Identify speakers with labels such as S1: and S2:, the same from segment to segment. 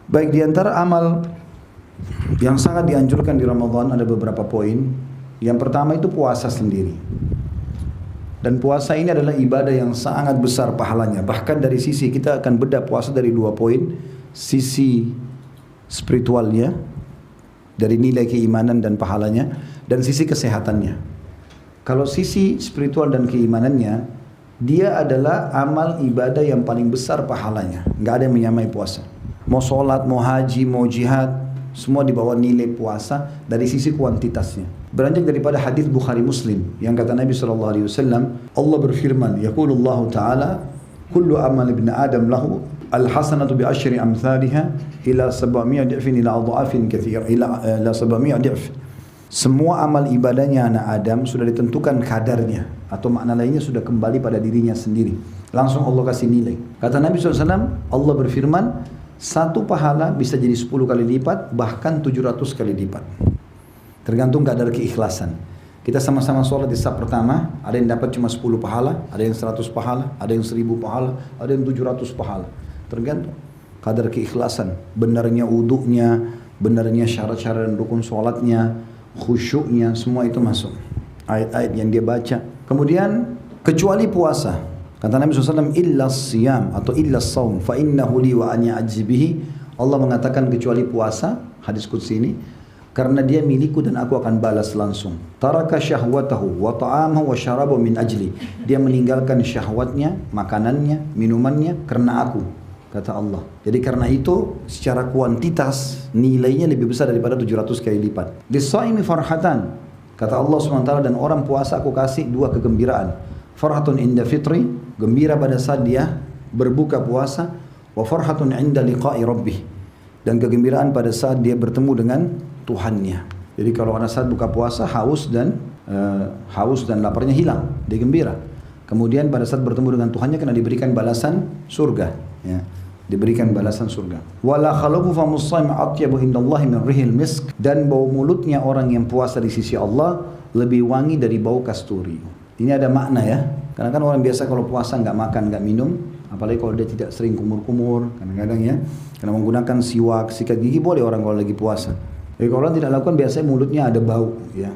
S1: Baik, di antara amal yang sangat dianjurkan di Ramadan ada beberapa poin. Yang pertama itu puasa sendiri. Dan puasa ini adalah ibadah yang sangat besar pahalanya. Bahkan dari sisi kita akan bedah puasa dari dua poin. Sisi spiritualnya, dari nilai keimanan dan pahalanya, dan sisi kesehatannya. Kalau sisi spiritual dan keimanannya, dia adalah amal ibadah yang paling besar pahalanya. Nggak ada yang menyamai puasa. Mau sholat, mau haji, mau jihad, semua di bawah nilai puasa dari sisi kuantitasnya. Beranjak daripada hadis Bukhari Muslim yang kata Nabi SAW, Allah berfirman, yaqulullahu ta'ala, kullu amal ibn Adam lahu al-hasanatu bi asyri amthaliha ila 700 di'fin ila adha'afin katsir ila 700 di'f. Semua amal ibadahnya anak Adam sudah ditentukan kadarnya, atau makna lainnya sudah kembali pada dirinya sendiri. Langsung Allah kasih nilai. Kata Nabi SAW, Allah berfirman, satu pahala bisa jadi 10 kali lipat, bahkan 700 kali lipat. Tergantung kadar keikhlasan. Kita sama-sama sholat di saf pertama, ada yang dapat cuma 10 pahala, ada yang 100 pahala, ada yang 1000 pahala, ada yang 700 pahala. Tergantung kadar keikhlasan, benarnya wudunya, benarnya syarat-syarat dan rukun sholatnya, khusyuknya, semua itu masuk. Ayat-ayat yang dia baca. Kemudian, kecuali puasa. Kata Nabi SAW, illa siyam atau illa saum, fa innahu li wa ani ajibihi. Allah mengatakan kecuali puasa, hadis qudsi ini, karena dia milikku dan aku akan balas langsung. Taraka syahwatahu wa ta'amahu wa syarabahu min ajli. Dia meninggalkan syahwatnya, makanannya, minumannya karena aku, kata Allah. Jadi karena itu secara kuantitas nilainya lebih besar daripada 700 kali lipat. Lis-shaimi farhatan. Kata Allah SWT, dan orang puasa aku kasih dua kegembiraan. Farhatun inda fitri, gembira pada saat dia berbuka puasa, wa farhatun inda liqa'i rabbih, dan kegembiraan pada saat dia bertemu dengan Tuhannya. Jadi kalau ada saat buka puasa haus dan laparnya hilang, dia gembira. Kemudian pada saat bertemu dengan Tuhannya kena diberikan balasan surga, ya. Diberikan balasan surga. Wala khalufu famus shaim atyabu indallahi min rihil misk, dan bau mulutnya orang yang puasa di sisi Allah lebih wangi dari bau kasturi. Ini ada makna ya. Karena kan orang biasa kalau puasa nggak makan, nggak minum, apalagi kalau dia tidak sering kumur-kumur, kadang-kadang ya, karena menggunakan siwak, sikat gigi boleh orang kalau lagi puasa. Tapi kalau orang tidak lakukan, biasanya mulutnya ada bau, ya.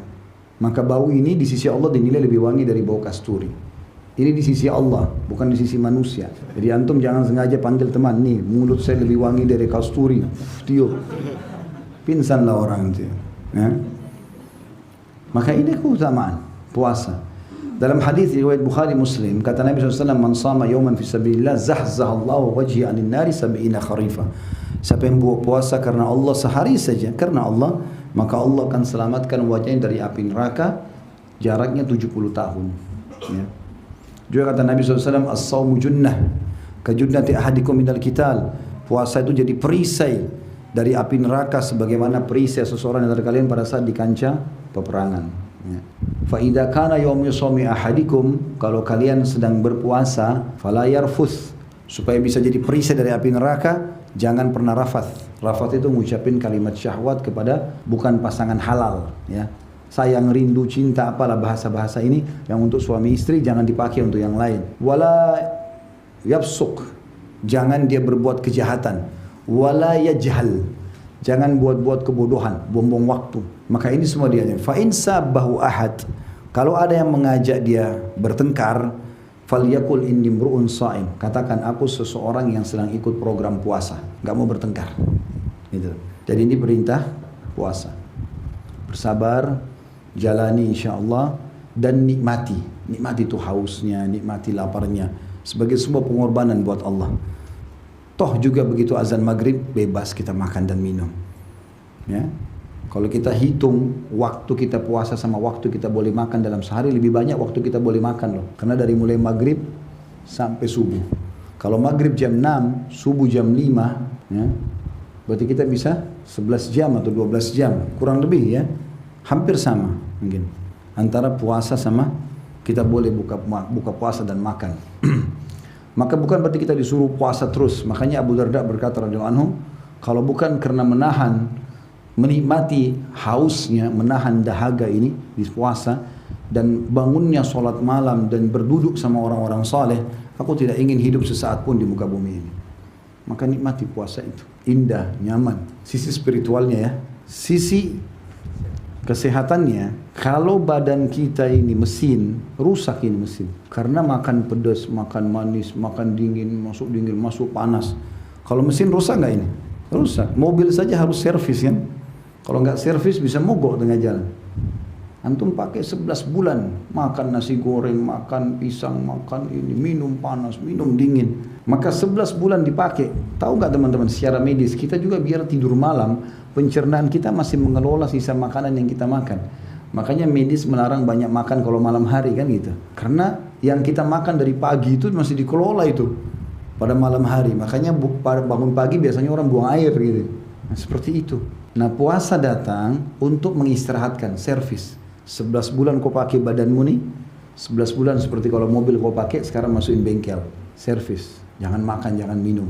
S1: Maka bau ini di sisi Allah dinilai lebih wangi dari bau kasturi. Ini di sisi Allah, bukan di sisi manusia. Jadi antum jangan sengaja panggil teman, nih mulut saya lebih wangi dari kasturi, tiup, pingsanlah orang itu. Ya. Maka ini keutamaan puasa. Dalam hadis riwayat Bukhari Muslim, kata Nabi SAW, man sama yawman fi sabilillah zahzahallahu wajhi anin nari sab'ina kharifa. Siapa yang buat puasa karena Allah sehari saja, karena Allah, maka Allah akan selamatkan wajahnya dari api neraka, jaraknya 70 tahun. Ya. Juga kata Nabi SAW, as-sawmu junnah, kajunnati ahadikum minal qital. Puasa itu jadi perisai dari api neraka sebagaimana perisai seseorang dari kalian pada saat di kancah peperangan. Ya. Fa idza kana yawmu shaumi ahadikum, kalau kalian sedang berpuasa, fala yarfuth, supaya bisa jadi perisai dari api neraka, jangan pernah rafath. Rafath itu mengucapin kalimat syahwat kepada bukan pasangan halal, ya. Sayang, rindu, cinta, apalah bahasa-bahasa ini yang untuk suami istri jangan dipakai untuk yang lain. Wala yafsuk, jangan dia berbuat kejahatan. Wala yajhal, jangan buat-buat kebodohan, buang-buang waktu. Maka ini semua dia. Fa in sabbahu ahad, kalau ada yang mengajak dia bertengkar, falyakul inni mru'un shaim, katakan aku seseorang yang sedang ikut program puasa, enggak mau bertengkar. Gitu. Jadi ini perintah puasa. Bersabar, jalani insyaallah, dan nikmati itu hausnya, nikmati laparnya, sebagai sebuah pengorbanan buat Allah. Toh juga begitu azan maghrib bebas kita makan dan minum, ya. Kalau kita hitung waktu kita puasa sama waktu kita boleh makan dalam sehari, lebih banyak waktu kita boleh makan loh, karena dari mulai maghrib sampai subuh. Kalau maghrib jam 6, subuh jam 5, ya, berarti kita bisa 11 jam atau 12 jam kurang lebih, ya. Hampir sama mungkin antara puasa sama kita boleh buka puasa dan makan. Maka bukan berarti kita disuruh puasa terus. Makanya Abu Darda berkata radhiyallahu anhu, kalau bukan karena menikmati hausnya, menahan dahaga ini di puasa, dan bangunnya sholat malam dan berduduk sama orang-orang saleh, aku tidak ingin hidup sesaat pun di muka bumi ini. Maka nikmati puasa itu. indah, nyaman. Sisi spiritualnya ya. Sisi kesehatannya, kalau badan kita ini mesin, rusak ini mesin. Karena makan pedas, makan manis, makan dingin, masuk panas. Kalau mesin rusak nggak ini? Rusak. Mobil saja harus servis kan? Kalau nggak servis bisa mogok tengah jalan. Antum pakai 11 bulan, makan nasi goreng, makan pisang, makan ini, minum panas, minum dingin. Maka 11 bulan dipakai. Tahu nggak teman-teman, secara medis kita juga biar tidur malam, pencernaan kita masih mengelola sisa makanan yang kita makan. Makanya medis melarang banyak makan kalau malam hari kan gitu. Karena yang kita makan dari pagi itu masih dikelola itu pada malam hari. Makanya bangun pagi biasanya orang buang air gitu. Nah, seperti itu. Nah, puasa datang untuk mengistirahatkan, servis. 11 bulan kau pakai badanmu nih, 11 bulan seperti kalau mobil kau pakai, sekarang masukin bengkel, servis. Jangan makan, jangan minum.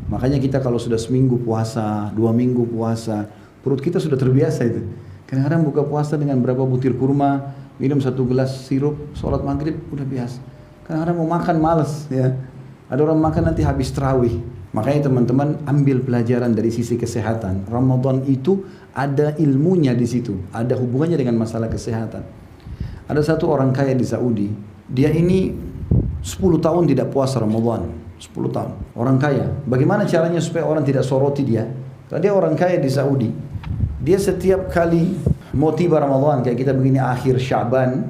S1: Makanya kita kalau sudah seminggu puasa, 2 minggu puasa, perut kita sudah terbiasa itu. Kadang-kadang buka puasa dengan berapa butir kurma, minum 1 gelas sirup, sholat maghrib, udah biasa. Kadang-kadang mau makan males ya. Ada orang makan nanti habis tarawih. Makanya teman-teman ambil pelajaran dari sisi kesehatan. Ramadan itu ada ilmunya di situ, ada hubungannya dengan masalah kesehatan. Ada satu orang kaya di Saudi, dia ini 10 tahun tidak puasa Ramadan, 10 tahun. Orang kaya. Bagaimana caranya supaya orang tidak soroti dia? Karena dia orang kaya di Saudi. Dia setiap kali mau tiba Ramadan kayak kita begini akhir Syaban,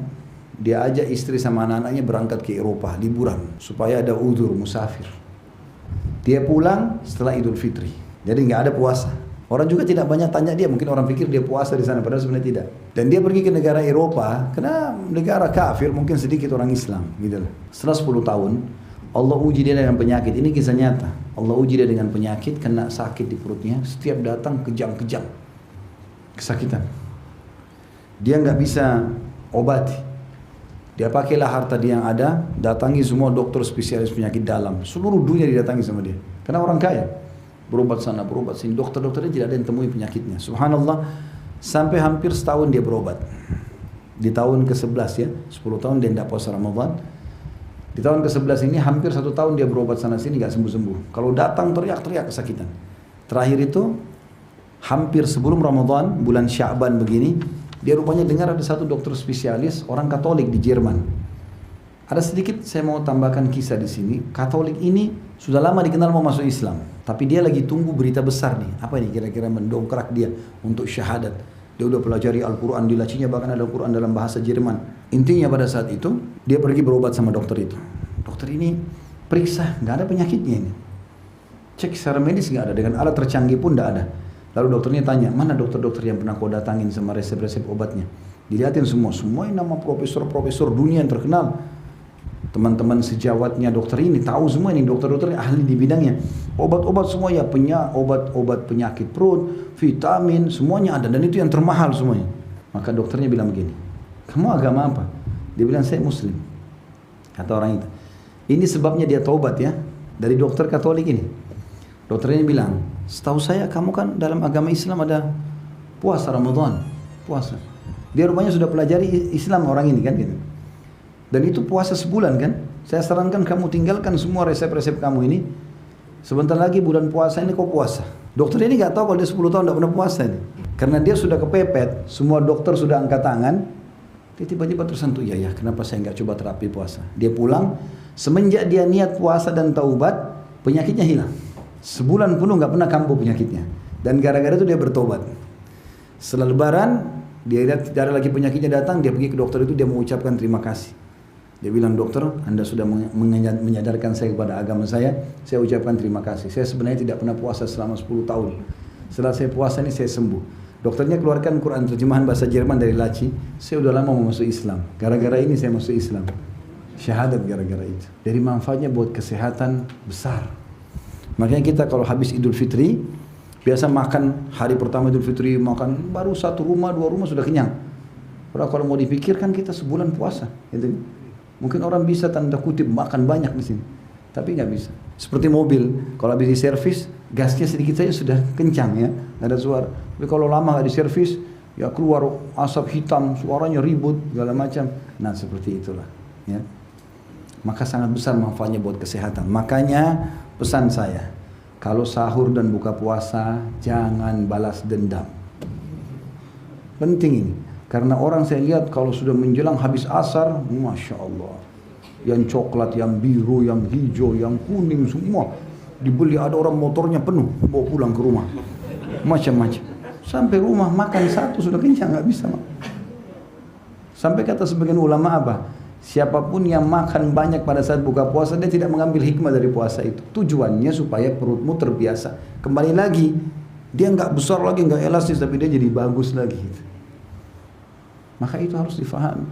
S1: dia ajak istri sama anak-anaknya berangkat ke Eropa liburan supaya ada udzur musafir. Dia pulang setelah Idul Fitri. Jadi nggak ada puasa. Orang juga tidak banyak tanya dia, mungkin orang pikir dia puasa di sana, padahal sebenarnya tidak. Dan dia pergi ke negara Eropa, karena negara kafir mungkin sedikit orang Islam, gitu loh. Setelah 10 tahun, Allah uji dia dengan penyakit. Ini kisah nyata. Allah uji dia dengan penyakit, kena sakit di perutnya, setiap datang kejang-kejang, kesakitan. Dia nggak bisa obati. Dia pakailah harta dia yang ada, datangi semua dokter spesialis penyakit dalam. Seluruh dunia didatangi sama dia. Karena orang kaya. Berobat sana, berobat sini. Dokter-dokternya tidak ada yang temui penyakitnya. Subhanallah, sampai hampir setahun dia berobat. Di tahun ke-11 ya, 10 tahun dia tidak puasa Ramadan. Di tahun ke-11 ini hampir 1 tahun dia berobat sana sini gak sembuh-sembuh. Kalau datang teriak-teriak kesakitan. Terakhir itu, hampir sebelum Ramadan, bulan Sya'ban begini, dia rupanya dengar ada satu dokter spesialis orang Katolik di Jerman. Ada sedikit saya mau tambahkan kisah di sini. Katolik ini sudah lama dikenal mau masuk Islam, tapi dia lagi tunggu berita besar nih. Apa ini kira-kira mendongkrak dia untuk syahadat. Dia udah pelajari Al-Quran, di lacinya bahkan ada Al-Quran dalam bahasa Jerman. Intinya pada saat itu dia pergi berobat sama dokter itu. Dokter ini periksa, nggak ada penyakitnya ini. Cek secara medis nggak ada, dengan alat tercanggih pun nggak ada. Lalu dokternya tanya, mana dokter-dokter yang pernah kau datangin sama resep-resep obatnya? Dilihatin semua, ini nama profesor-profesor dunia yang terkenal. Teman-teman sejawatnya dokter ini tahu semua ini, dokter-dokter ahli di bidangnya. Obat-obat semua ya, obat-obat penyakit perut, vitamin, semuanya ada. Dan itu yang termahal semuanya. Maka dokternya bilang begini, kamu agama apa? Dia bilang, saya Muslim. Kata orang itu. Ini sebabnya dia taubat ya, dari dokter Katolik ini. Dokternya bilang, setahu saya kamu kan dalam agama Islam ada puasa Ramadan, puasa. Dia rupanya sudah pelajari Islam orang ini kan gitu. Dan itu puasa sebulan kan. Saya sarankan kamu tinggalkan semua resep-resep kamu ini. Sebentar lagi bulan puasa ini kau puasa. Dokter ini gak tahu kalau dia 10 tahun tidak pernah puasa ini. Karena dia sudah kepepet, semua dokter sudah angkat tangan. Dia tiba-tiba tersentuh, ya kenapa saya gak coba terapi puasa. Dia pulang, semenjak dia niat puasa dan taubat, penyakitnya hilang. Sebulan penuh gak pernah kambuh penyakitnya. Dan gara-gara itu dia bertobat. Setelah lebaran, dia lihat tidak ada lagi penyakitnya datang, dia pergi ke dokter itu, dia mengucapkan terima kasih. Dia bilang, dokter, Anda sudah menyadarkan saya kepada agama saya ucapkan terima kasih. Saya sebenarnya tidak pernah puasa selama 10 tahun. Setelah saya puasa ini saya sembuh. Dokternya keluarkan Quran terjemahan bahasa Jerman dari laci. Saya udah lama mau masuk Islam. Gara-gara ini saya masuk Islam. Syahadat gara-gara itu. Dari manfaatnya buat kesehatan besar. Makanya kita kalau habis Idul Fitri, biasa makan hari pertama Idul Fitri, makan baru 1 rumah, 2 rumah sudah kenyang. Padahal kalau mau dipikirkan kita sebulan puasa. Gitu. Mungkin orang bisa tanda kutip makan banyak di sini, tapi nggak bisa. Seperti mobil, kalau habis diservis, gasnya sedikit saja sudah kencang ya, nggak ada suara. Tapi kalau lama nggak diservis, ya keluar asap hitam, suaranya ribut, segala macam. Nah seperti itulah. Ya. Maka sangat besar manfaatnya buat kesehatan. Makanya pesan saya, kalau sahur dan buka puasa jangan balas dendam. Penting ini, karena orang saya lihat kalau sudah menjelang habis asar, Masya Allah, yang coklat, yang biru, yang hijau, yang kuning semua dibeli. Ada orang motornya penuh bawa pulang ke rumah, macam-macam. Sampai rumah makan satu sudah kenyang, nggak bisa. Sampai kata sebagian ulama apa? Siapapun yang makan banyak pada saat buka puasa, dia tidak mengambil hikmah dari puasa itu. Tujuannya supaya perutmu terbiasa. Kembali lagi, dia nggak besar lagi, nggak elastis, tapi dia jadi bagus lagi. Maka itu harus difahami.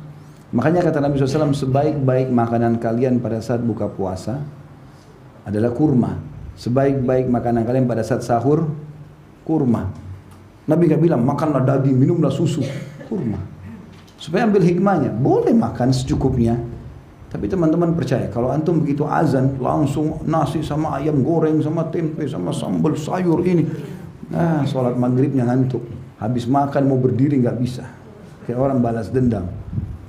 S1: Makanya kata Nabi SAW, sebaik-baik makanan kalian pada saat buka puasa adalah kurma. Sebaik-baik makanan kalian pada saat sahur, kurma. Nabi nggak bilang makanlah daging, minumlah susu, kurma. Supaya ambil hikmahnya, boleh makan secukupnya. Tapi teman-teman percaya, kalau antum begitu azan, langsung nasi sama ayam goreng, sama tempe, sama sambal sayur ini. Nah, sholat maghribnya ngantuk. Habis makan mau berdiri nggak bisa. Kayak orang balas dendam.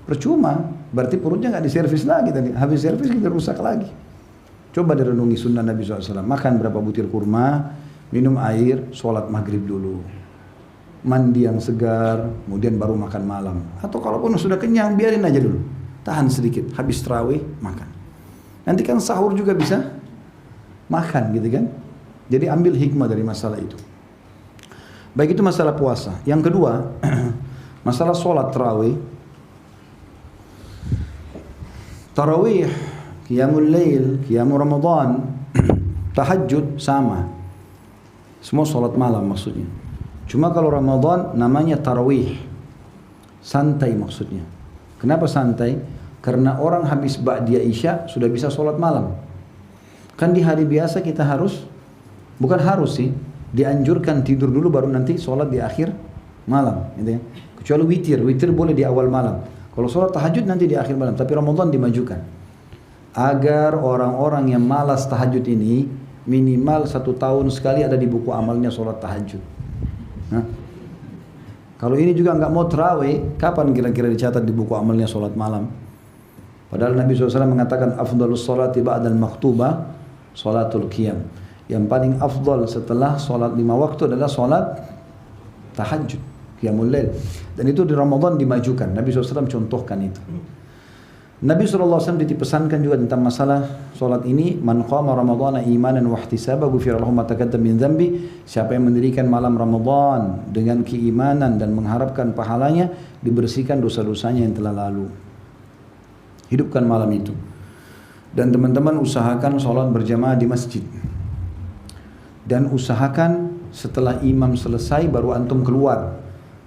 S1: Percuma, berarti perutnya nggak diservis lagi tadi. Habis servis kita rusak lagi. Coba direnungi sunnah Nabi SAW. Makan berapa butir kurma, minum air, sholat maghrib dulu. Mandi yang segar, kemudian baru makan malam. Atau kalaupun sudah kenyang, biarin aja dulu. Tahan sedikit, habis tarawih, makan. Nanti kan sahur juga bisa makan gitu kan. Jadi ambil hikmah dari masalah itu. Baik, itu masalah puasa. Yang kedua, masalah sholat tarawih. Tarawih, qiyamul lail, qiyamul Ramadan, tahajud sama. Semua sholat malam maksudnya. Cuma kalau Ramadan namanya tarawih. Santai maksudnya. Kenapa santai? Karena orang habis ba'diyah isya sudah bisa sholat malam. Kan di hari biasa kita harus, bukan harus sih, dianjurkan tidur dulu baru nanti sholat di akhir malam. Gitu ya. Kecuali witir boleh di awal malam. Kalau sholat tahajud nanti di akhir malam. Tapi Ramadan dimajukan. Agar orang-orang yang malas tahajud ini minimal 1 tahun sekali ada di buku amalnya sholat tahajud. Nah, kalau ini juga nggak mau tarawih, kapan kira-kira dicatat di buku amalnya sholat malam? Padahal Nabi SAW mengatakan afdalus sholati ba'dal maktubah sholatul qiyam. Yang paling afdal setelah sholat 5 waktu adalah sholat tahajud, qiyamul lail. Dan itu di Ramadan dimajukan. Nabi SAW contohkan itu. Nabi SAW dipesankan juga tentang masalah solat ini, man qama ramadhana imanan wa ihtisaba ghufira lahu ma taqaddama min dhanbi. Siapa yang mendirikan malam Ramadan dengan keimanan dan mengharapkan pahalanya, dibersihkan dosa-dosanya yang telah lalu. Hidupkan malam itu. Dan teman-teman usahakan solat berjamaah di masjid. Dan usahakan setelah imam selesai baru antum keluar.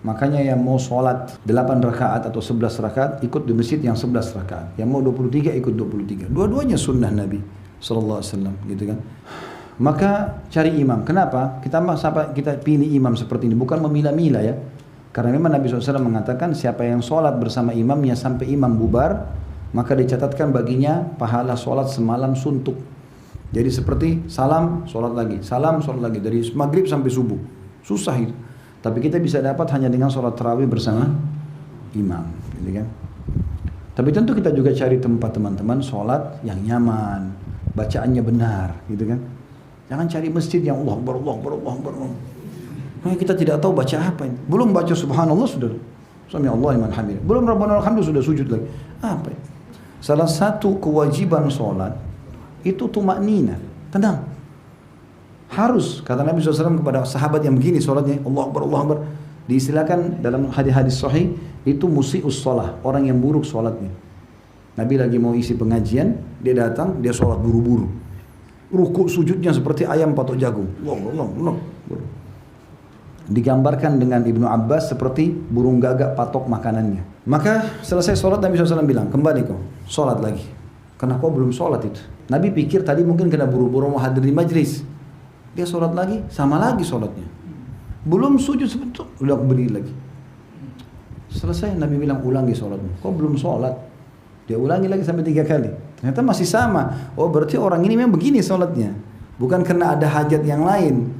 S1: Makanya yang mau sholat 8 rakaat atau 11 rakaat ikut di masjid yang 11 rakaat. Yang mau 23 ikut 23. Dua-duanya sunnah Nabi SAW gitu kan. Maka cari imam. Kenapa? Kita pilih imam seperti ini. Bukan memilah-milah ya. Karena memang Nabi SAW mengatakan siapa yang sholat bersama imamnya sampai imam bubar, maka dicatatkan baginya pahala sholat semalam suntuk. Jadi seperti salam, sholat lagi. Salam, sholat lagi. Dari maghrib sampai subuh. Susah itu. Tapi kita bisa dapat hanya dengan sholat tarawih bersama imam, gitu kan? Tapi tentu kita juga cari tempat teman-teman sholat yang nyaman, bacaannya benar, gitu kan? Jangan cari masjid yang Allah Akbar. Nah, kita tidak tahu baca apa ini. Belum baca subhanallah sudah sami Allah liman hamid. Belum rabbana alhamdulillah sudah sujud lagi. Apa ini? Salah satu kewajiban sholat itu tumaknina, tenang. Harus, kata Nabi SAW kepada sahabat yang begini sholatnya, Allah Akbar. Diistilahkan dalam hadis-hadis sahih, itu musi'us sholah, orang yang buruk sholatnya. Nabi lagi mau isi pengajian, dia datang, dia sholat buru-buru. Rukuk sujudnya seperti ayam patok jagung. Allah. Digambarkan dengan Ibnu Abbas seperti burung gagak patok makanannya. Maka selesai sholat Nabi SAW bilang, kembali kau, sholat lagi. Kenapa belum sholat itu? Nabi pikir tadi mungkin kena buru-buru mau hadir di majlis. Dia sholat lagi, sama lagi sholatnya. Belum sujud sebentar, udah berdiri lagi. Selesai Nabi bilang ulangi sholatmu. Kok belum sholat? Dia ulangi lagi sampai 3 kali. Ternyata masih sama. Oh berarti orang ini memang begini sholatnya. Bukan karena ada hajat yang lain.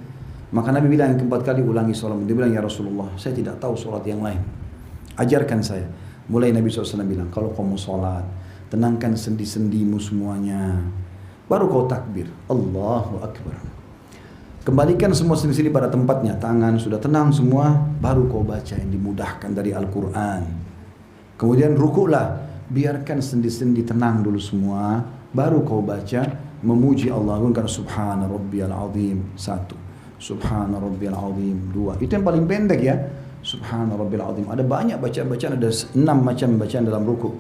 S1: Maka Nabi bilang yang keempat kali ulangi sholatmu. Dia bilang ya Rasulullah, saya tidak tahu sholat yang lain. Ajarkan saya. Mulai Nabi SAW bilang, kalau kamu sholat, tenangkan sendi-sendimu semuanya. Baru kau takbir. Allahu Akbar. Kembalikan semua sendi-sendi pada tempatnya. Tangan sudah tenang semua, baru kau baca yang dimudahkan dari Al-Quran. Kemudian rukuklah, biarkan sendi-sendi tenang dulu semua, baru kau baca memuji Allah. Karena subhana rabbiyal azim, 1. Subhana rabbiyal azim, 2. Itu yang paling pendek ya. Subhana rabbiyal azim. Ada banyak bacaan-bacaan, ada 6 macam bacaan dalam rukuk.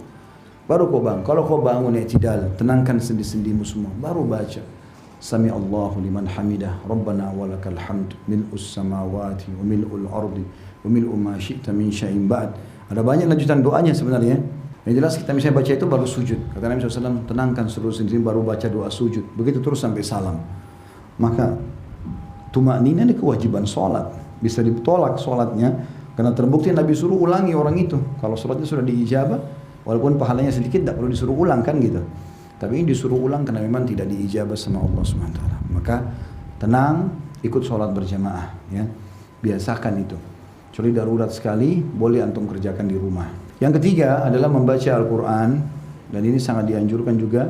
S1: Baru kau bangun. Kalau kau bangun i'tidal, tenangkan sendi-sendimu semua, baru baca Sami Allahu liman hamidah, Rabbana walakal hamd, mil'us samawati wa mil'ul ardi wa mil'u ma syi'ta min syai'in ba'd. Ada banyak lanjutan doanya sebenarnya. Yang jelas kita misalnya baca itu baru sujud. Kata Nabi SAW, tenangkan seluruh sendi baru baca doa sujud. Begitu terus sampai salam. Maka tumaknina ini kewajiban sholat. Bisa ditolak sholatnya karena terbukti Nabi suruh ulangi orang itu. Kalau sholatnya sudah diijabah, walaupun pahalanya sedikit, tidak perlu disuruh ulang kan gitu. Tapi ini disuruh ulang karena memang tidak diijabah sama Allah SWT. Maka tenang, ikut sholat berjamaah ya. Biasakan itu. Kecuali darurat sekali, boleh antum kerjakan di rumah. Yang ketiga adalah membaca Al-Quran. Dan ini sangat dianjurkan juga.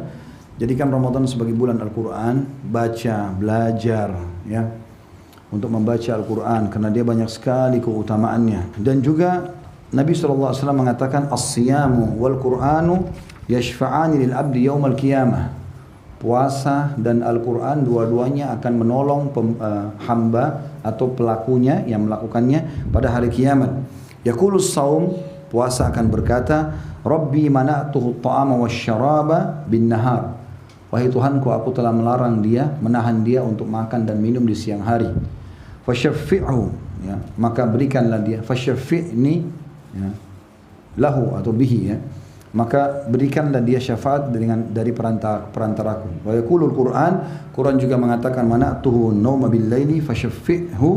S1: Jadikan Ramadan sebagai bulan Al-Quran. Baca, belajar ya, untuk membaca Al-Quran. Karena dia banyak sekali keutamaannya. Dan juga Nabi SAW mengatakan, As-siyamu wal-Quranu yashfa'ani lil abdi yaumal qiyamah. Puasa dan Al-Quran dua-duanya akan menolong hamba atau pelakunya yang melakukannya pada hari kiamat. Yaqulus saum, puasa akan berkata, Rabbi mana'tuhu ta'ama wasyaraba bin nahar. Wahai Tuhanku, aku telah melarang dia, menahan dia untuk makan dan minum di siang hari. Fasyaffi'hu, ya, maka berikanlah dia. Fasyaffi'ni, ya, lahu atau bihi, ya, maka berikanlah dia syafaat dari perantaraku. Wa yaqulul Quran juga mengatakan mana'tuhu nauma bil laili fasyaffi'hu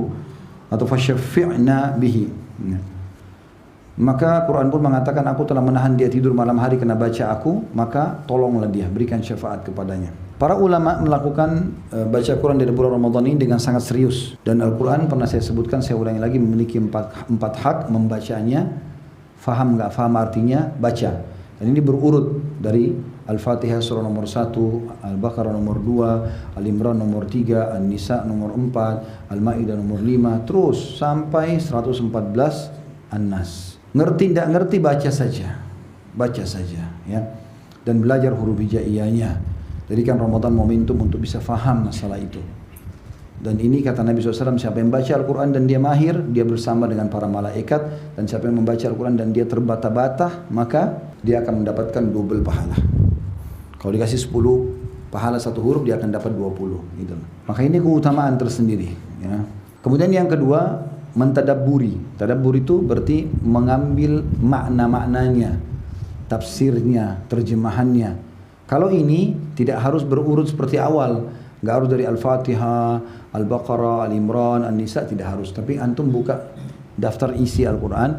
S1: atau fasyaffi'na bihi. Ya. Maka Quran pun mengatakan aku telah menahan dia tidur malam hari karena baca aku, maka tolonglah dia, berikan syafaat kepadanya. Para ulama melakukan baca Quran di bulan Ramadan ini dengan sangat serius. Dan Al-Quran pernah saya sebutkan, saya ulangi lagi, memiliki empat hak membacanya. Faham nggak faham artinya, baca. Dan ini berurut dari Al-Fatihah surah nomor 1, Al-Baqarah nomor 2, Al-Imran nomor 3, An-Nisa nomor 4, Al-Ma'idah nomor 5, terus sampai 114 An-Nas. Ngerti tidak ngerti baca saja ya, dan belajar huruf hijaiyahnya. Jadikan Ramadan momentum untuk bisa faham masalah itu. Dan ini kata Nabi SAW, siapa yang baca Al-Quran dan dia mahir, dia bersama dengan para malaikat. Dan siapa yang membaca Al-Quran dan dia terbata-bata, maka dia akan mendapatkan double pahala. Kalau dikasih 10 pahala satu huruf, dia akan dapat 20 gitu. Maka ini keutamaan tersendiri ya. Kemudian yang kedua, mentadabburi. Tadabbur itu berarti mengambil makna-maknanya, tafsirnya, terjemahannya. Kalau ini tidak harus berurut seperti awal, nggak harus dari Al-Fatihah, Al-Baqarah, Al-Imran, An-Nisa, tidak harus. Tapi antum buka daftar isi Al-Quran,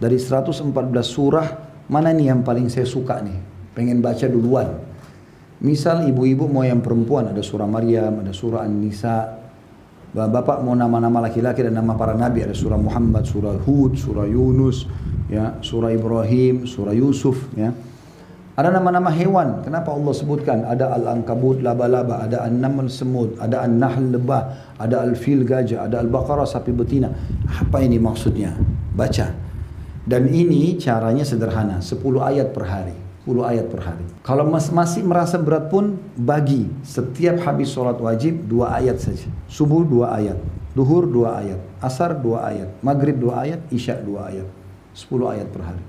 S1: dari 114 surah, mana nih yang paling saya suka nih, pengen baca duluan. Misal ibu-ibu mau yang perempuan, ada surah Maryam, ada surah An-Nisa. Bapak mau nama-nama laki-laki dan nama para nabi, ada surah Muhammad, surah Hud, surah Yunus, ya, surah Ibrahim, surah Yusuf, ya. Ada nama-nama hewan, kenapa Allah sebutkan? Ada Al-Ankabut, laba-laba, ada An-Naml, semut, ada An-Nahl, lebah, ada Al-Fil, gajah, ada Al-Baqarah, sapi betina. Apa ini maksudnya? Baca. Dan ini caranya sederhana, 10 ayat per hari. 10 ayat per hari. Kalau masih merasa berat pun, bagi setiap habis sholat wajib 2 ayat saja. Subuh 2 ayat, duhur 2 ayat, asar 2 ayat, maghrib 2 ayat, isya 2 ayat. 10 ayat per hari.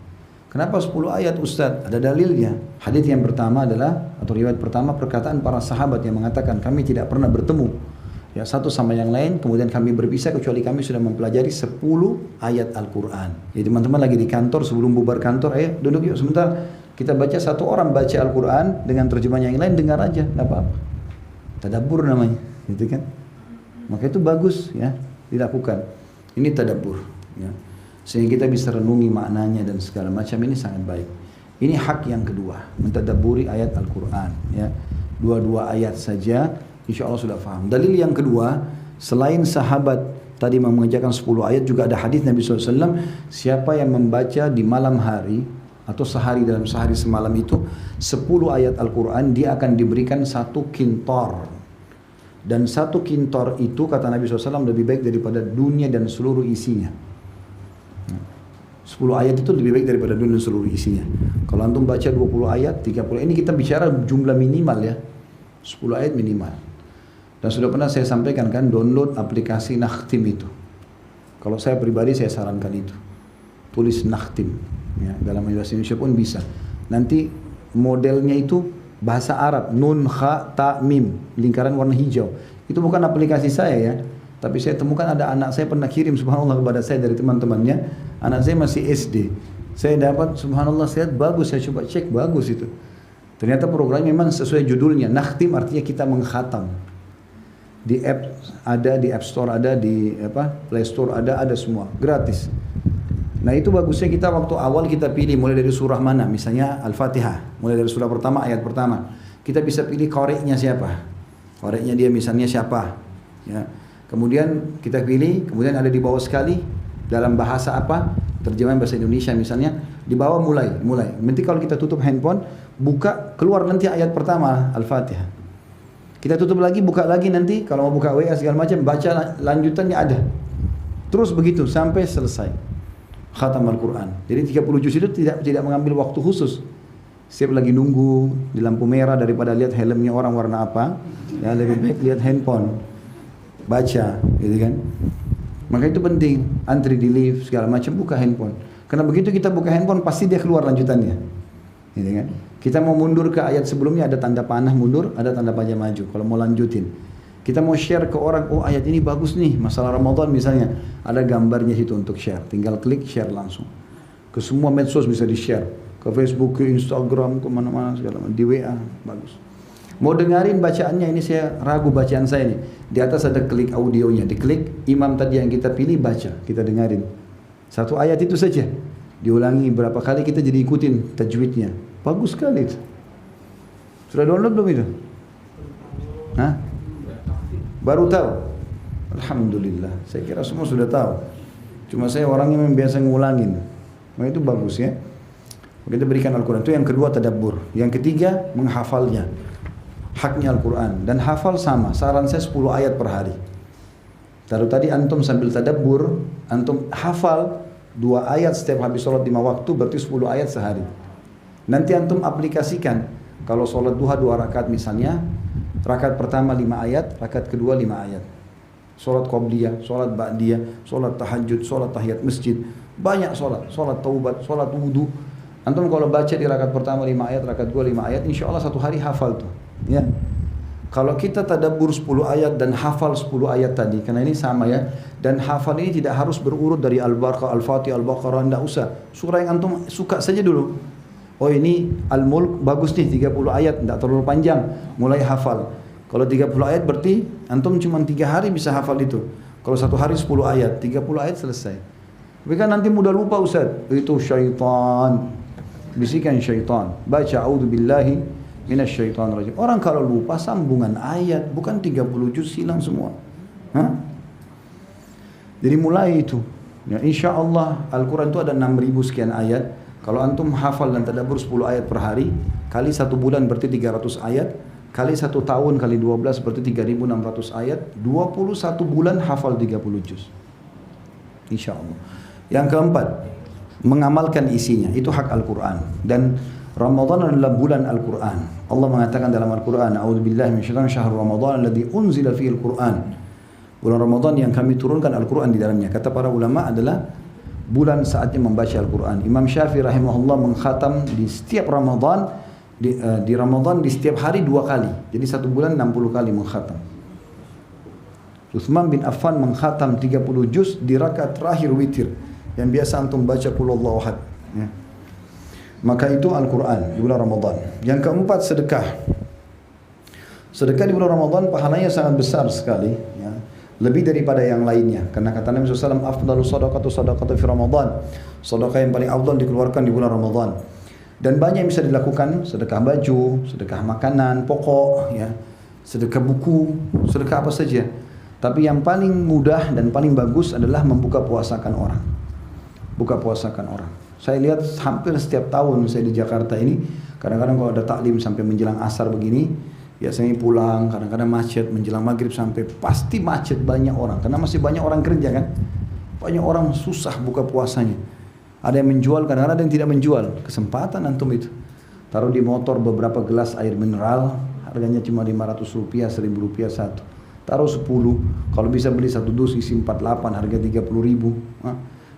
S1: Kenapa 10 ayat Ustaz? Ada dalilnya. Hadits yang pertama adalah, atau riwayat pertama, perkataan para sahabat yang mengatakan kami tidak pernah bertemu ya satu sama yang lain, kemudian kami berpisah kecuali kami sudah mempelajari 10 ayat Al-Quran. Jadi teman-teman lagi di kantor, sebelum bubar kantor, ayo duduk yuk sebentar. Kita baca, satu orang baca Al-Quran dengan terjemahan yang lain, dengar aja, tidak apa-apa. Tadabbur namanya, gitu kan? Maka itu bagus ya, dilakukan. Ini tadabbur ya. Sehingga kita bisa renungi maknanya dan segala macam, ini sangat baik. Ini hak yang kedua, mentadabburi ayat Al-Quran ya. 2 ayat saja, insya Allah sudah faham. Dalil yang kedua, selain sahabat tadi mengerjakan 10 ayat, juga ada hadis Nabi SAW, siapa yang membaca di malam hari atau sehari, dalam sehari semalam itu 10 ayat Al-Quran, dia akan diberikan 1 kintor. Dan satu kintor itu kata Nabi SAW lebih baik daripada dunia dan seluruh isinya. 10 ayat itu lebih baik daripada dunia dan seluruh isinya. Kalau antum baca 20 ayat, 30, ini kita bicara jumlah minimal ya. 10 ayat minimal. Dan sudah pernah saya sampaikan kan, download aplikasi Nakhtim itu. Kalau saya pribadi saya sarankan itu. Tulis Nakhtim. Ya, dalam bahasa Indonesia pun bisa. Nanti modelnya itu bahasa Arab, nun, kha, ta, mim, lingkaran warna hijau. Itu bukan aplikasi saya ya. Tapi saya temukan ada anak saya pernah kirim subhanallah kepada saya dari teman-temannya. Anak saya masih SD. Saya dapat subhanallah, saya bagus, saya coba cek bagus itu. Ternyata program memang sesuai judulnya. Nakhtim artinya kita mengkhatam. Di app ada, di App Store ada, di Play Store ada semua, gratis. Nah itu bagusnya kita waktu awal kita pilih mulai dari surah mana, misalnya Al-Fatihah, mulai dari surah pertama, ayat pertama. Kita bisa pilih qoreknya siapa, qoreknya dia misalnya siapa, ya. Kemudian kita pilih, kemudian ada di bawah sekali dalam bahasa apa, terjemahan bahasa Indonesia misalnya, di bawah mulai. Nanti kalau kita tutup handphone, buka keluar nanti ayat pertama Al-Fatihah. Kita tutup lagi, buka lagi nanti kalau mau buka WA segala macam, baca lanjutannya ada. Terus begitu sampai selesai. Khatam Al-Quran. Jadi 30 juz itu tidak mengambil waktu khusus. Setiap lagi nunggu di lampu merah daripada lihat helmnya orang warna apa, ya lebih baik lihat handphone, baca, gitu kan. Maka itu penting. Antri di lift segala macam, buka handphone. Karena begitu kita buka handphone pasti dia keluar lanjutannya, gitu kan. Kita mau mundur ke ayat sebelumnya ada tanda panah mundur, ada tanda panah maju. Kalau mau lanjutin. Kita mau share ke orang, oh ayat ini bagus nih, masalah Ramadan misalnya, ada gambarnya situ untuk share, tinggal klik share langsung. Ke semua medsos bisa di share, ke Facebook, ke Instagram, ke mana-mana segala macam, di WA, bagus. Mau dengarin bacaannya, ini saya ragu bacaan saya nih, di atas ada klik audionya, diklik, imam tadi yang kita pilih baca, kita dengarin. Satu ayat itu saja, diulangi berapa kali kita jadi ikutin tajwidnya, bagus sekali itu. Sudah download belum itu? Hah? Baru tahu? Alhamdulillah. Saya kira semua sudah tahu. Cuma saya orangnya memang biasa ngulangin. Nah itu bagus ya. Kita berikan Al-Quran. Itu yang kedua tadabbur. Yang ketiga menghafalnya. Haknya Al-Quran. Dan hafal sama. Saran saya 10 ayat per hari. Lalu tadi antum sambil tadabbur, antum hafal 2 ayat setiap habis sholat 5 waktu, berarti 10 ayat sehari. Nanti antum aplikasikan. Kalau sholat duha 2 rakaat misalnya, rakaat pertama 5 ayat, rakaat kedua 5 ayat. Sholat qobliyah, sholat ba'diyah, sholat tahajud, sholat tahiyat masjid. Banyak sholat taubat, sholat wudu. Antum kalau baca di rakaat pertama 5 ayat, rakaat kedua 5 ayat, insya Allah satu hari hafal tuh. Ya. Kalau kita tadabbur 10 ayat dan hafal 10 ayat tadi, karena ini sama ya. Dan hafal ini tidak harus berurut dari Al-Baqarah, Al-Fatihah, Al-Baqarah, tidak usah. Surah yang antum suka saja dulu. Oh ini Al-Mulk bagus nih 30 ayat, tidak terlalu panjang, mulai hafal. Kalau 30 ayat berarti antum cuma 3 hari bisa hafal itu. Kalau satu hari 10 ayat, 30 ayat selesai. Tapi kan nanti mudah lupa Ustaz, itu syaitan, bisikan syaitan. Baca a'udzubillahi minasyaitonir rajim. Orang kalau lupa sambungan ayat, bukan 30 juz hilang semua. Hah? Jadi mulai itu. Ya, insya Allah Al-Quran itu ada 6.000 sekian ayat. Kalau antum hafal dan tadabbur 10 ayat per hari, kali 1 bulan berarti 300 ayat, kali 1 tahun kali 12 berarti 3.600 ayat, 21 bulan hafal 30 juz. Insya Allah. Yang keempat, mengamalkan isinya, itu hak Al-Quran. Dan Ramadan adalah bulan Al-Quran. Allah mengatakan dalam Al-Quran, A'udzubillahi minasyaitonir rajim, syahrul Ramadan alladzi unzila fihil Qur'an. Bulan Ramadan yang kami turunkan Al-Quran di dalamnya. Kata para ulama adalah bulan saatnya membaca Al-Quran. Imam Syafi'i rahimahullah mengkhatam di setiap Ramadan, di Ramadan di setiap hari 2 kali. Jadi 1 bulan 60 kali mengkhatam. Utsman bin Affan mengkhatam 30 juz di rakaat terakhir witir, yang biasa antum baca qul huwallahu ahad. Ya. Maka itu Al-Quran di bulan Ramadan. Yang keempat, sedekah. Sedekah di bulan Ramadan pahalanya sangat besar sekali. Ya. Lebih daripada yang lainnya. Karena kata Nabi SAW, afdalu sadaqatu fi Ramadan. Sedekah yang paling afdal dikeluarkan di bulan Ramadan. Dan banyak yang bisa dilakukan, sedekah baju, sedekah makanan, pokok, ya, sedekah buku, sedekah apa saja. Tapi yang paling mudah dan paling bagus adalah membuka puasakan orang. Buka puasakan orang. Saya lihat hampir setiap tahun saya di Jakarta ini, kadang-kadang kalau ada taklim sampai menjelang asar begini, Biasanya pulang, kadang-kadang macet, menjelang maghrib sampai pasti macet banyak orang. Karena masih banyak orang kerja kan. Banyak orang susah buka puasanya. Ada yang menjual, kadang-kadang ada yang tidak menjual. Kesempatan antum itu. Taruh di motor beberapa gelas air mineral, harganya cuma 500 rupiah, 1000 rupiah satu. Taruh 10, kalau bisa beli satu dus isi 48, harga 30 ribu.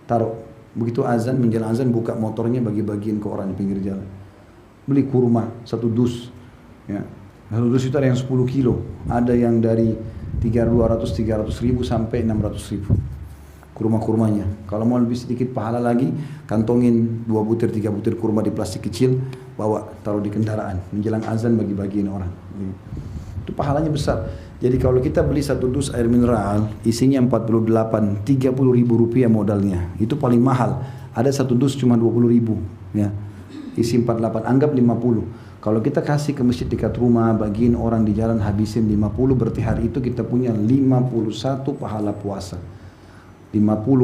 S1: Taruh, begitu azan, menjelang azan buka motornya bagi-bagiin ke orang di pinggir jalan. Beli kurma, satu dus. Ya. Satu dus itu ada yang 10 kilo, ada yang dari 200-300 ribu sampai 600 ribu. Kurma-kurmanya. Kalau mau lebih sedikit pahala lagi, kantongin 2 butir 3 butir kurma di plastik kecil, bawa taruh di kendaraan, menjelang azan bagi-bagiin orang. Itu pahalanya besar. Jadi kalau kita beli satu dus air mineral, isinya 48, 30 ribu rupiah modalnya. Itu paling mahal. Ada satu dus cuma 20 ribu, ya. Isi 48, anggap 50. Kalau kita kasih ke masjid dekat rumah, bagiin orang di jalan habisin 50, berarti hari itu kita punya 51 pahala puasa. 50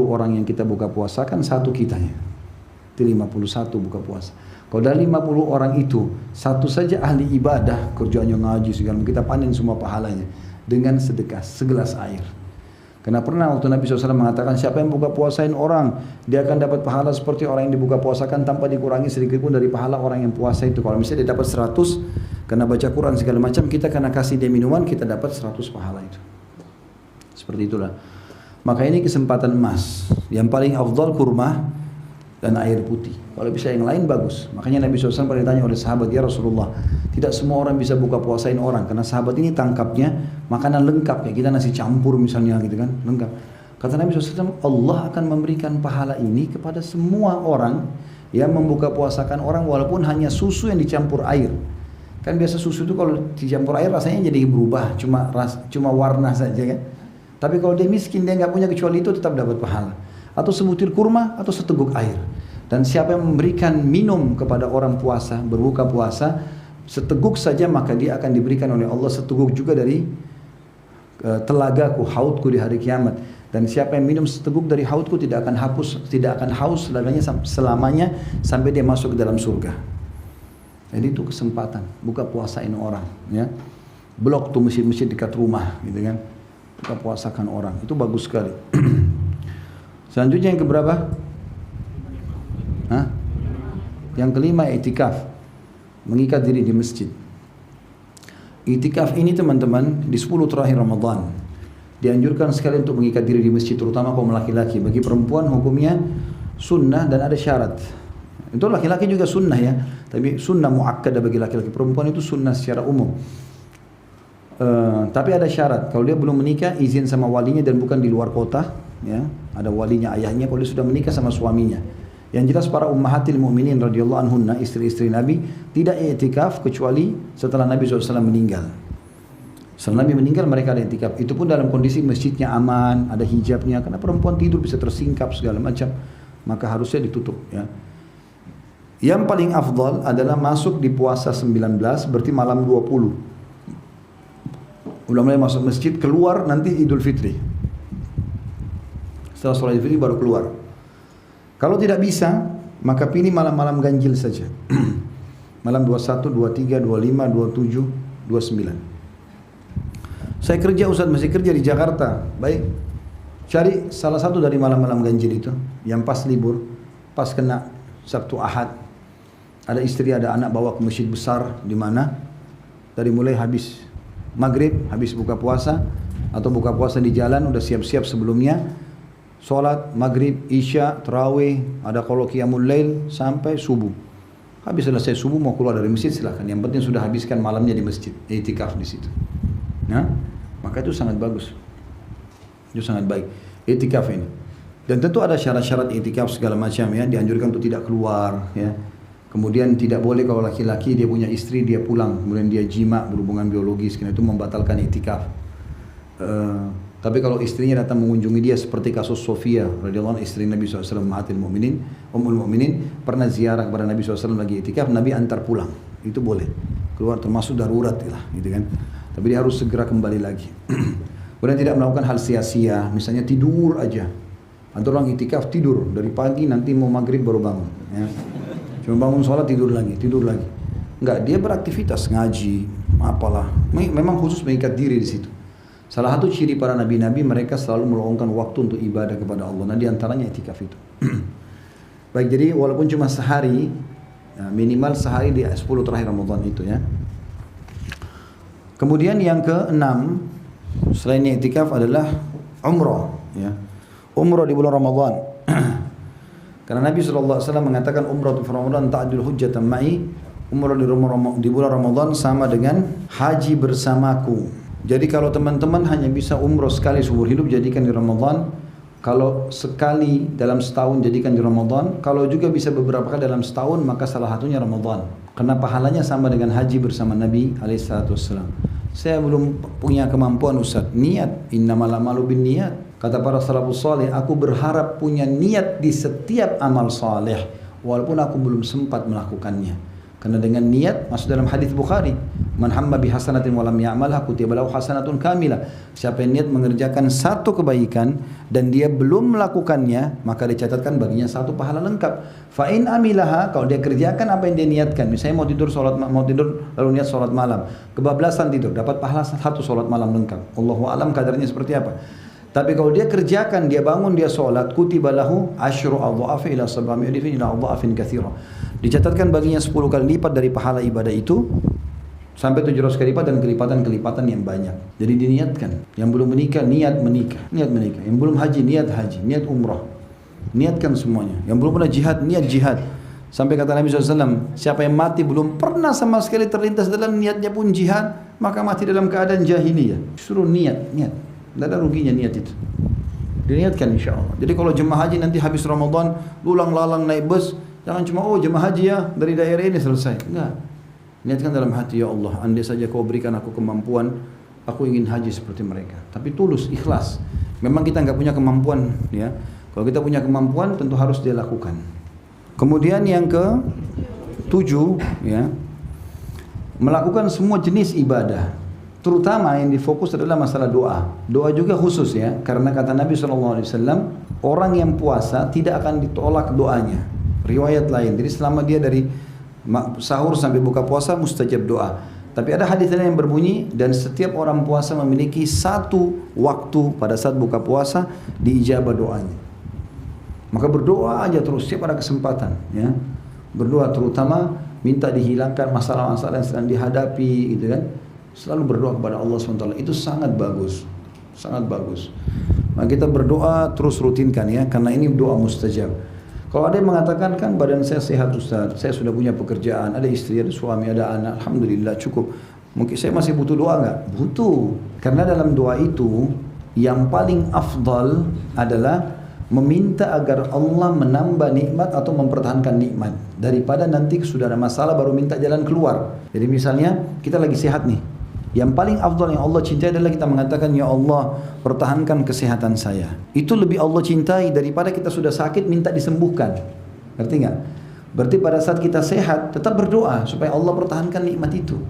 S1: orang yang kita buka puasa kan satu kitanya. Itu 51 buka puasa. Kalau dari 50 orang itu, satu saja ahli ibadah, kerjanya ngaji segala, kita panen semua pahalanya dengan sedekah segelas air. Karena pernah waktu Nabi SAW mengatakan, siapa yang buka puasain orang, dia akan dapat pahala seperti orang yang dibuka puasakan tanpa dikurangi sedikit pun dari pahala orang yang puasa itu. Kalau misalnya dia dapat 100, karena baca Quran segala macam, kita karena kasih dia minuman, kita dapat 100 pahala itu. Seperti itulah. Maka ini kesempatan emas. Yang paling afdal kurma dan air putih. Kalau bisa yang lain bagus. Makanya Nabi SAW pernah ditanya oleh sahabat, ya Rasulullah, tidak semua orang bisa buka puasain orang. Karena sahabat ini tangkapnya makanan lengkap ya. Kita nasi campur misalnya gitu kan, lengkap. Kata Nabi SAW, Allah akan memberikan pahala ini kepada semua orang yang membuka puasakan orang walaupun hanya susu yang dicampur air. Kan biasa susu itu kalau dicampur air rasanya jadi berubah, cuma warna saja kan. Tapi kalau dia miskin, dia nggak punya kecuali itu, tetap dapat pahala. Atau sebutir kurma, atau seteguk air. Dan siapa yang memberikan minum kepada orang puasa, berbuka puasa, seteguk saja maka dia akan diberikan oleh Allah seteguk juga dari telagaku, hautku di hari kiamat. Dan siapa yang minum seteguk dari hautku tidak akan haus selamanya sampai dia masuk ke dalam surga. Jadi itu kesempatan, buka puasain orang. Ya. Blok tuh masjid-masjid dekat rumah, gitu kan. Buka puasakan orang, itu bagus sekali. Selanjutnya yang keberapa? Hah? Yang kelima, i'tikaf, mengikat diri di masjid. I'tikaf ini teman-teman di 10 terakhir Ramadan dianjurkan sekali untuk mengikat diri di masjid, terutama kaum laki-laki. Bagi perempuan hukumnya sunnah dan ada syarat. Itu laki-laki juga sunnah ya, tapi sunnah muakkadah bagi laki-laki. Perempuan itu sunnah secara umum. Tapi ada syarat, kalau dia belum menikah izin sama walinya dan bukan di luar kota, ya, ada walinya ayahnya. Kalau dia sudah menikah sama suaminya, yang jelas para ummahatil mu'minin radhiyallahu anhunna, istri-istri Nabi tidak i'tikaf kecuali setelah Nabi SAW meninggal. Setelah Nabi meninggal mereka ada i'tikaf. Itu pun dalam kondisi masjidnya aman, ada hijabnya, karena perempuan tidur bisa tersingkap segala macam, maka harusnya ditutup. Ya. Yang paling afdal adalah masuk di puasa 19, berarti malam 20. Udah mulai masuk masjid, keluar nanti Idul Fitri. Setelah sholat Idul Fitri baru keluar. Kalau tidak bisa, maka pilih malam-malam ganjil saja. Malam 21, 23, 25, 27, 29. Saya kerja, Ustaz masih kerja di Jakarta. Baik, cari salah satu dari malam-malam ganjil itu, yang pas libur, pas kena Sabtu Ahad. Ada istri, ada anak, bawa ke masjid besar di mana dari mulai habis maghrib, habis buka puasa, atau buka puasa di jalan, udah siap-siap sebelumnya, sholat maghrib, isya, tarawih, ada kalau qiyamul lail sampai subuh. Habis selesai subuh mau keluar dari masjid silakan. Yang penting sudah habiskan malamnya di masjid, i'tikaf di situ. Nah, maka itu sangat bagus, itu sangat baik i'tikaf ini. Dan tentu ada syarat-syarat i'tikaf segala macam ya, dianjurkan untuk tidak keluar ya. Kemudian tidak boleh kalau laki-laki dia punya istri dia pulang, kemudian dia jima berhubungan biologis, karena itu membatalkan i'tikaf. Tapi kalau istrinya datang mengunjungi dia seperti kasus Sofia radhiyallahu anha, istri Nabi SAW, ummahatil mu'minin, ummul mu'minin, pernah ziarah kepada Nabi SAW lagi i'tikaf, Nabi antar pulang, itu boleh. Keluar termasuk darurat lah, gitu kan. Tapi dia harus segera kembali lagi. Kemudian tidak melakukan hal sia-sia, misalnya tidur aja. Atau orang i'tikaf tidur dari pagi nanti mau maghrib baru bangun. Ya. Cuma bangun sholat tidur lagi. Enggak, dia beraktivitas, ngaji, apalah. Memang khusus mengikat diri di situ. Salah satu ciri para nabi-nabi, mereka selalu meluangkan waktu untuk ibadah kepada Allah. Nah, di antaranya i'tikaf itu. Baik, jadi walaupun cuma sehari, minimal sehari di 10 terakhir Ramadan itu ya. Kemudian yang keenam, selain i'tikaf adalah umrah ya. Umrah di bulan Ramadan. Karena Nabi SAW mengatakan umrah di Ramadan ta'dil hujjatan ma'i. Umrah di bulan Ramadan sama dengan haji bersamaku. Jadi kalau teman-teman hanya bisa umrah sekali seumur hidup, jadikan di Ramadan. Kalau sekali dalam setahun, jadikan di Ramadan. Kalau juga bisa beberapa kali dalam setahun, maka salah satunya Ramadan. Karena pahalanya sama dengan haji bersama Nabi SAW. Saya belum punya kemampuan Ustaz. Niat, innamal a'malu binniyat. Kata para salafus saleh, aku berharap punya niat di setiap amal saleh, walaupun aku belum sempat melakukannya. Karena dengan niat, masuk dalam hadis Bukhari, man hamma bi hasanatin walam ya'malha kutiba lahu hasanatun kamilah. Siapa yang niat mengerjakan satu kebaikan dan dia belum melakukannya, maka dicatatkan baginya satu pahala lengkap. Fa in amilaha, kalau dia kerjakan apa yang dia niatkan, misalnya mau tidur lalu niat salat malam, kebablasan tidur, dapat pahala satu salat malam lengkap. Allahu a'lam kadarnya seperti apa. Tapi kalau dia kerjakan, dia bangun, dia sholat, kutiba lahu asyru adha'afi ila sab'ami alifin ila adha'afin katsira. Dicatatkan baginya 10 kali lipat dari pahala ibadah itu sampai 700 kali lipat dan kelipatan-kelipatan yang banyak. Jadi diniatkan. Yang belum menikah, niat menikah. Niat menikah. Yang belum haji, niat umrah. Niatkan semuanya. Yang belum pernah jihad, niat jihad. Sampai kata Nabi SAW, siapa yang mati belum pernah sama sekali terlintas dalam niatnya pun jihad, maka mati dalam keadaan jahiliyah. Suruh niat. Tidak ada ruginya niat itu. Diniatkan insya Allah. Jadi kalau jemaah haji nanti habis Ramadan, lulang lalang naik bus, jangan cuma jemaah haji ya dari daerah ini selesai. Enggak. Niatkan dalam hati, ya Allah, andai saja kau berikan aku kemampuan, aku ingin haji seperti mereka. Tapi tulus, ikhlas. Memang kita nggak punya kemampuan ya. Kalau kita punya kemampuan tentu harus dia lakukan. Kemudian yang ke-7 ya, melakukan semua jenis ibadah. Terutama yang difokus adalah masalah doa. Doa juga khusus ya, karena kata Nabi SAW, orang yang puasa tidak akan ditolak doanya. Riwayat lain, jadi selama dia dari sahur sampai buka puasa mustajab doa. Tapi ada hadis lain yang berbunyi, dan setiap orang puasa memiliki satu waktu pada saat buka puasa diijabah doanya. Maka berdoa aja terus setiap ada kesempatan ya. Berdoa terutama minta dihilangkan masalah-masalah yang sedang dihadapi gitu kan. Selalu berdoa kepada Allah SWT, itu sangat bagus, sangat bagus. Nah, kita berdoa terus rutinkan ya, karena ini doa mustajab. Kalau ada yang mengatakan kan badan saya sehat Ustaz, saya sudah punya pekerjaan, ada istri, ada suami, ada anak, alhamdulillah cukup. Mungkin saya masih butuh doa nggak? Butuh, karena dalam doa itu yang paling afdal adalah meminta agar Allah menambah nikmat atau mempertahankan nikmat, daripada nanti sudah ada masalah baru minta jalan keluar. Jadi misalnya kita lagi sehat nih, yang paling afdal yang Allah cintai adalah kita mengatakan, ya Allah pertahankan kesehatan saya. Itu lebih Allah cintai daripada kita sudah sakit minta disembuhkan. Ngerti nggak? Berarti pada saat kita sehat tetap berdoa supaya Allah pertahankan nikmat itu.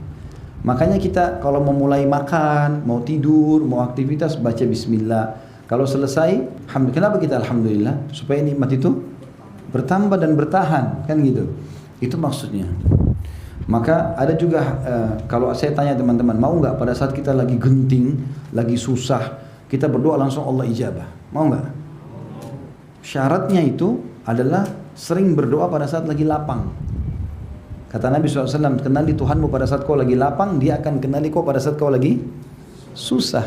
S1: Makanya kita kalau mau mulai makan, mau tidur, mau aktivitas baca bismillah. Kalau selesai, kenapa kita alhamdulillah? Supaya nikmat itu bertambah dan bertahan, kan gitu. Itu maksudnya. Maka ada juga kalau saya tanya teman-teman, mau nggak pada saat kita lagi genting, lagi susah, kita berdoa langsung Allah ijabah? Mau nggak? Syaratnya itu adalah sering berdoa pada saat lagi lapang. Kata Nabi SAW, kenali Tuhanmu pada saat kau lagi lapang, dia akan kenali kau pada saat kau lagi susah.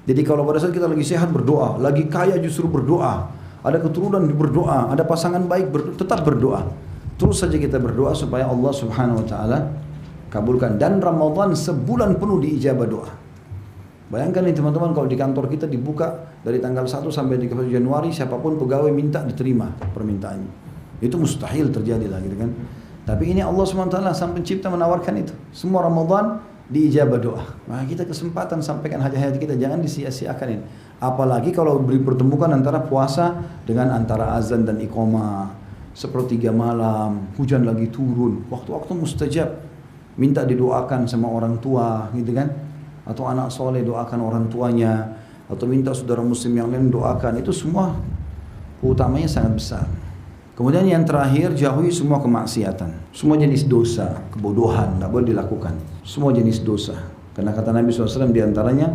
S1: Jadi kalau pada saat kita lagi sehat berdoa, lagi kaya justru berdoa, ada keturunan berdoa, ada pasangan baik tetap berdoa. Terus saja kita berdoa supaya Allah Subhanahu wa taala kabulkan, dan Ramadan sebulan penuh diijabah doa. Bayangkan nih teman-teman, kalau di kantor kita dibuka dari tanggal 1 sampai 31 Januari, siapapun pegawai minta diterima permintaannya. Itu mustahil terjadi lah gitu kan. Tapi ini Allah Subhanahu wa taala sang pencipta menawarkan itu. Semua Ramadan diijabah doa. Maka kita kesempatan sampaikan hajat-hajat kita, jangan disia-siakan ini. Apalagi kalau dipertemukan antara puasa dengan antara azan dan iqamah. Sepertiga malam, hujan lagi turun, waktu-waktu mustajab, minta didoakan sama orang tua gitu kan, atau anak soleh doakan orang tuanya, atau minta saudara muslim yang lain doakan. Itu semua utamanya sangat besar. Kemudian yang terakhir, jauhi semua kemaksiatan, semua jenis dosa, kebodohan, tidak boleh dilakukan. Semua jenis dosa. Karena kata Nabi SAW diantaranya,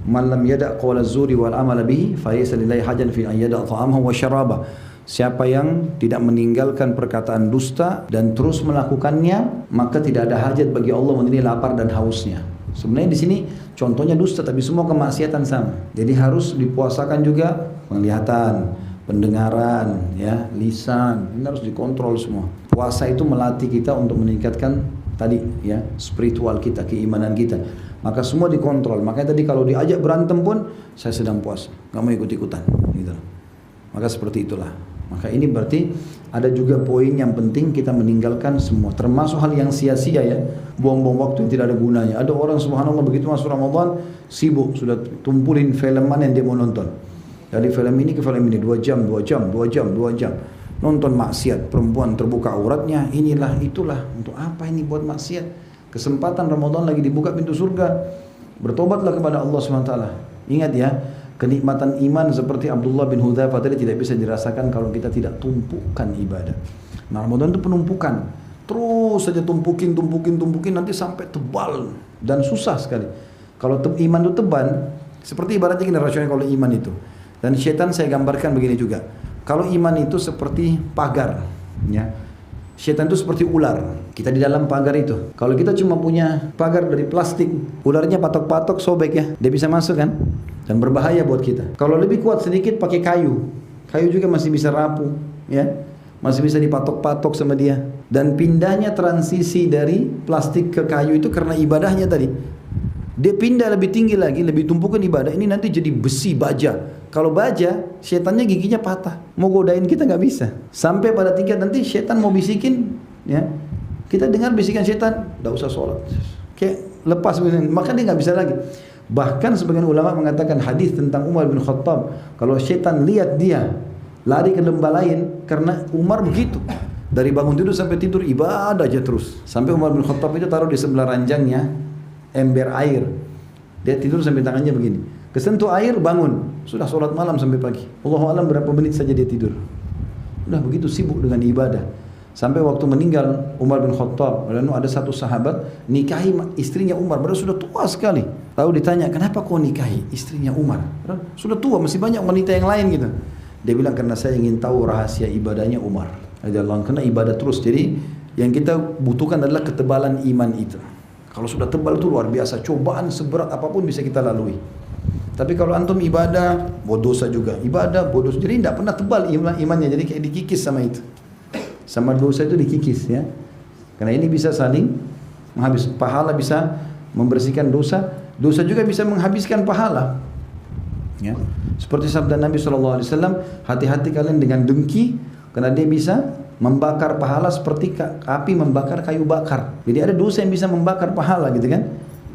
S1: "Man lam yada' qawla zuri wal amala bihi, fa laysa lillahi hajan fi an yada' ta'amahu wa syarabah." Siapa yang tidak meninggalkan perkataan dusta dan terus melakukannya, maka tidak ada hajat bagi Allah memenuhi lapar dan hausnya. Sebenarnya di sini contohnya dusta, tapi semua kemaksiatan sama. Jadi harus dipuasakan juga penglihatan, pendengaran, ya, lisan, ini harus dikontrol semua. Puasa itu melatih kita untuk meningkatkan tadi, ya, spiritual kita, keimanan kita. Maka semua dikontrol. Makanya tadi kalau diajak berantem pun saya sedang puasa, nggak mau ikut-ikutan, gitu. Maka seperti itulah. Maka ini berarti ada juga poin yang penting, kita meninggalkan semua, termasuk hal yang sia-sia, ya, buang-buang waktu yang tidak ada gunanya. Ada orang subhanallah begitu masuk Ramadan sibuk, sudah tumpulin film mana yang dia mau nonton. Dari film ini ke film ini 2 jam, 2 jam, 2 jam, 2 jam. Nonton maksiat, perempuan terbuka auratnya, inilah itulah. Untuk apa ini buat maksiat? Kesempatan Ramadan lagi dibuka pintu surga. Bertobatlah kepada Allah SWT. Ingat ya, kenikmatan iman seperti Abdullah bin Hudzaifah tadi tidak bisa dirasakan kalau kita tidak tumpukan ibadah. Nah, Ramadan itu penumpukan. Terus saja tumpukin, nanti sampai tebal dan susah sekali. Kalau iman itu tebal, seperti ibaratnya gini rasionalnya kalau iman itu. Dan syaitan saya gambarkan begini juga. Kalau iman itu seperti pagar, ya. Syaitan itu seperti ular. Kita di dalam pagar itu. Kalau kita cuma punya pagar dari plastik, ularnya patok-patok sobek, ya. Dia bisa masuk kan? Dan berbahaya buat kita. Kalau lebih kuat sedikit pakai kayu. Kayu juga masih bisa rapuh, ya. Masih bisa dipatok-patok sama dia. Dan pindahnya transisi dari plastik ke kayu itu karena ibadahnya tadi. Dia pindah lebih tinggi lagi, lebih tumpukan ibadah. Ini nanti jadi besi, baja. Kalau baja, setannya giginya patah. Mau godain kita nggak bisa. Sampai pada tingkat nanti setan mau bisikin, ya. Kita dengar bisikan setan, nggak usah sholat. Kayak lepas, maka dia nggak bisa lagi. Bahkan sebagian ulama mengatakan hadis tentang Umar bin Khattab, kalau setan lihat dia lari ke lembah lain, karena Umar begitu. Dari bangun tidur sampai tidur ibadah aja terus. Sampai Umar bin Khattab itu taruh di sebelah ranjangnya ember air. Dia tidur sampai tangannya begini. Kesentuh air bangun, sudah sholat malam sampai pagi. Allahu a'lam berapa menit saja dia tidur. Udah begitu sibuk dengan ibadah. Sampai waktu meninggal Umar bin Khattab, lalu ada satu sahabat nikahi istrinya Umar, padahal sudah tua sekali. Lalu ditanya, kenapa kau nikahi istrinya Umar? Padahal sudah tua, masih banyak wanita yang lain gitu. Dia bilang, karena saya ingin tahu rahasia ibadahnya Umar. Karena ibadah terus. Jadi yang kita butuhkan adalah ketebalan iman itu. Kalau sudah tebal itu luar biasa, cobaan seberat apapun bisa kita lalui. Tapi kalau antum ibadah, dosa juga. Ibadah, dosa. Jadi tidak pernah tebal imannya, jadi kayak dikikis sama itu. Sama dosa itu dikikis, ya. Karena ini bisa saling menghabis. Pahala bisa membersihkan dosa, dosa juga bisa menghabiskan pahala. Ya. Seperti sabda Nabi SAW, hati-hati kalian dengan dengki, karena dia bisa membakar pahala seperti api membakar kayu bakar. Jadi ada dosa yang bisa membakar pahala, gitu kan?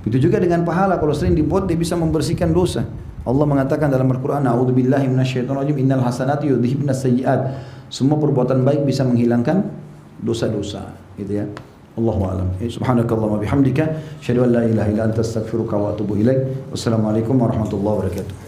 S1: Itu juga dengan pahala, kalau sering dibuat dia bisa membersihkan dosa. Allah mengatakan dalam Al-Quran, A'udzubillahi minasyaitonirrajim, innal hasanati yudhibnas sayyi'at. Semua perbuatan baik bisa menghilangkan dosa-dosa, gitu ya. Allahu a'lam. Subhanakallahumma bihamdika, asyhadu an la ilaha illa anta astaghfiruka wa atubu ilaik. Wassalamualaikum warahmatullahi wabarakatuh.